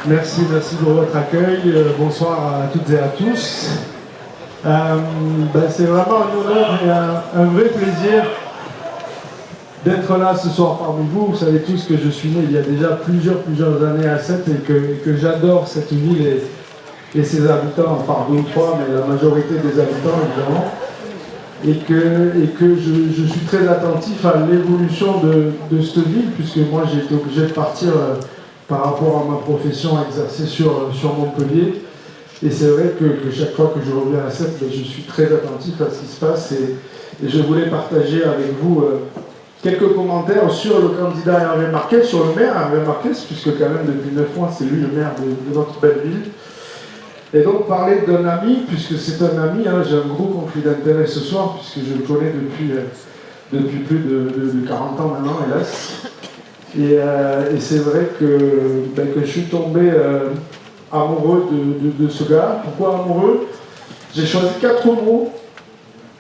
Merci pour votre accueil. Bonsoir à toutes et à tous. C'est vraiment un honneur et un vrai plaisir d'être là ce soir parmi vous. Vous savez tous que je suis né il y a déjà plusieurs années à Sète et que j'adore cette ville et ses habitants, par deux ou trois, mais la majorité des habitants évidemment. Et que je suis très attentif à l'évolution de cette ville, puisque moi j'ai été obligé de partir par rapport à ma profession exercée sur Montpellier. Et c'est vrai que chaque fois que je reviens à Sète, je suis très attentif à ce qui se passe et je voulais partager avec vous quelques commentaires sur le candidat Hervé Marquès, sur le maire Hervé Marquès, puisque quand même depuis 9 mois c'est lui le maire de notre belle ville. Et donc parler d'un ami, puisque c'est un ami, j'ai un gros conflit d'intérêt ce soir, puisque je le connais depuis plus de 40 ans maintenant, hélas. Et c'est vrai que je suis tombé amoureux de ce gars. Pourquoi amoureux? J'ai choisi 4 mots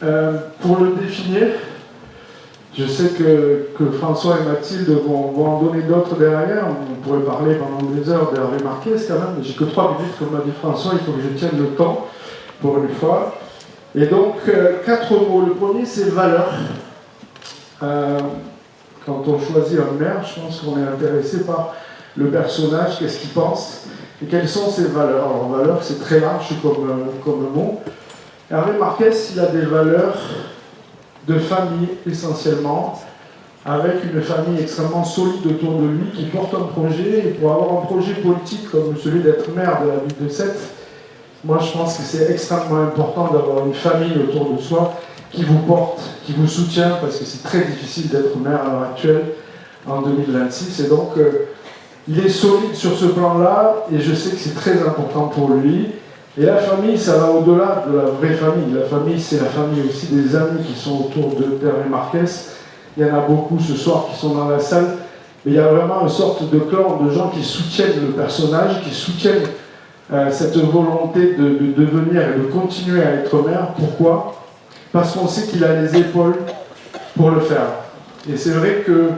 pour le définir. Je sais que François et Mathilde vont en donner d'autres derrière. On pourrait parler pendant des heures d'Hervé Marquès quand même. J'ai que 3 minutes, comme m'a dit François, il faut que je tienne le temps pour une fois. Et donc, 4 mots. Le premier, c'est valeur. Quand on choisit un maire, je pense qu'on est intéressé par le personnage, qu'est-ce qu'il pense, et quelles sont ses valeurs. Alors, valeur, c'est très large comme mot. Hervé Marquès, il a des valeurs de famille essentiellement, avec une famille extrêmement solide autour de lui qui porte un projet. Et pour avoir un projet politique comme celui d'être maire de la ville de Sète, moi je pense que c'est extrêmement important d'avoir une famille autour de soi qui vous porte, qui vous soutient, parce que c'est très difficile d'être maire à l'heure actuelle en 2026. Et donc il est solide sur ce plan-là et je sais que c'est très important pour lui. Et la famille, ça va au-delà de la vraie famille. La famille, c'est la famille aussi des amis qui sont autour d'Hervé Marquès. Il y en a beaucoup ce soir qui sont dans la salle. Mais il y a vraiment une sorte de clan de gens qui soutiennent le personnage, qui soutiennent cette volonté de devenir et de continuer à être maire. Pourquoi? Parce qu'on sait qu'il a les épaules pour le faire. Et c'est vrai que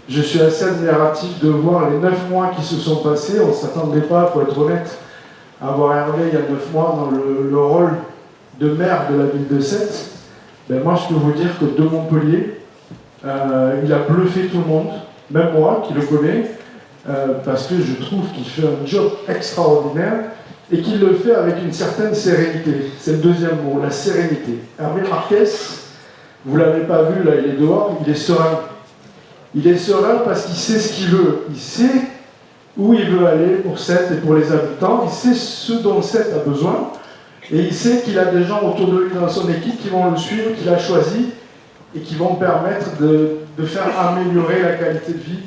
je suis assez admiratif de voir les 9 mois qui se sont passés. On ne s'attendait pas, il faut être honnête, avoir Hervé il y a 9 mois dans le rôle de maire de la ville de Sète. Moi je peux vous dire que de Montpellier, il a bluffé tout le monde, même moi qui le connais, parce que je trouve qu'il fait un job extraordinaire et qu'il le fait avec une certaine sérénité. C'est le deuxième mot, la sérénité. Hervé Marquès, vous ne l'avez pas vu, là il est dehors, il est serein. Il est serein parce qu'il sait ce qu'il veut, il sait où il veut aller pour Sète et pour les habitants, il sait ce dont Sète a besoin, et il sait qu'il a des gens autour de lui dans son équipe qui vont le suivre, qu'il a choisi, et qui vont permettre de faire améliorer la qualité de vie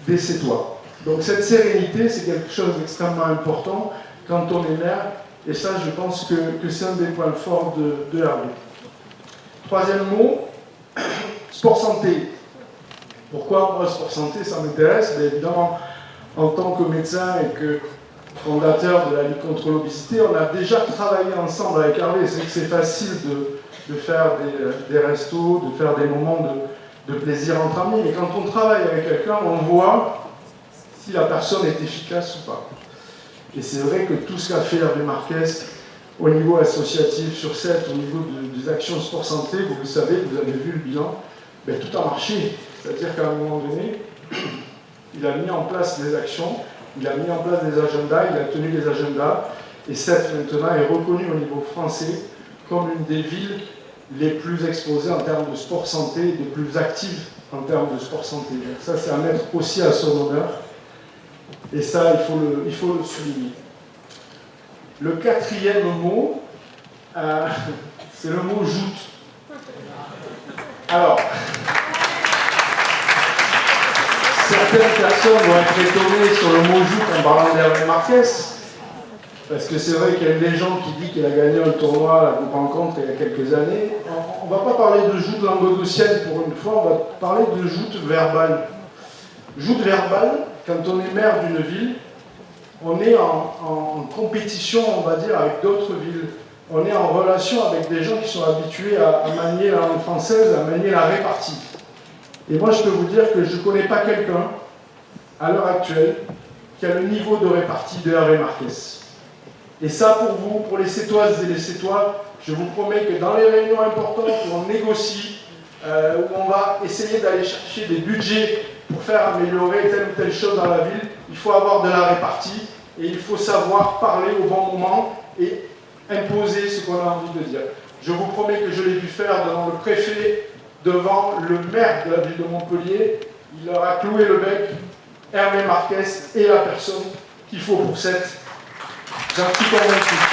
des Sétois. Donc cette sérénité, c'est quelque chose d'extrêmement important quand on est maire, et ça je pense que c'est un des points forts de Hervé. Troisième mot, sport santé. Pourquoi moi sport santé ça m'intéresse? Évidemment, en tant que médecin et que fondateur de la lutte contre l'obésité, on a déjà travaillé ensemble avec Hervé. C'est que c'est facile de faire des restos, de faire des moments de plaisir entre amis, mais quand on travaille avec quelqu'un, on voit si la personne est efficace ou pas. Et c'est vrai que tout ce qu'a fait Hervé Marquès au niveau associatif sur Sète, au niveau des actions sport santé, vous le savez, vous avez vu le bilan, tout a marché. C'est-à-dire qu'à un moment donné, il a mis en place des actions, il a mis en place des agendas, il a tenu les agendas, et Sète maintenant est reconnue au niveau français comme une des villes les plus exposées en termes de sport santé, les plus actives en termes de sport santé. Donc ça, c'est à mettre aussi à son honneur, et ça, il faut le souligner. Le quatrième mot, c'est le mot joute. Alors, certaines personnes vont être étonnées sur le mot joute en parlant d'Hervé Marquès, parce que c'est vrai qu'il y a une légende qui dit qu'il a gagné un tournoi à la Coupe Rencontre il y a quelques années. On ne va pas parler de joute languedocienne pour une fois, on va parler de joute verbale. Joute verbale, quand on est maire d'une ville, on est en compétition, on va dire, avec d'autres villes. On est en relation avec des gens qui sont habitués à manier la langue française, à manier la répartie. Et moi, je peux vous dire que je ne connais pas quelqu'un, à l'heure actuelle, qui a le niveau de répartie de Hervé Marquès. Et ça, pour vous, pour les Sétoises et les Sétois, je vous promets que dans les réunions importantes où on négocie, où on va essayer d'aller chercher des budgets pour faire améliorer telle ou telle chose dans la ville, il faut avoir de la répartie et il faut savoir parler au bon moment et imposer ce qu'on a envie de dire. Je vous promets que je l'ai vu faire devant le préfet, devant le maire de la ville de Montpellier. Il leur a cloué le bec, Hervé Marquès est la personne qu'il faut pour cette. J'en suis convaincu.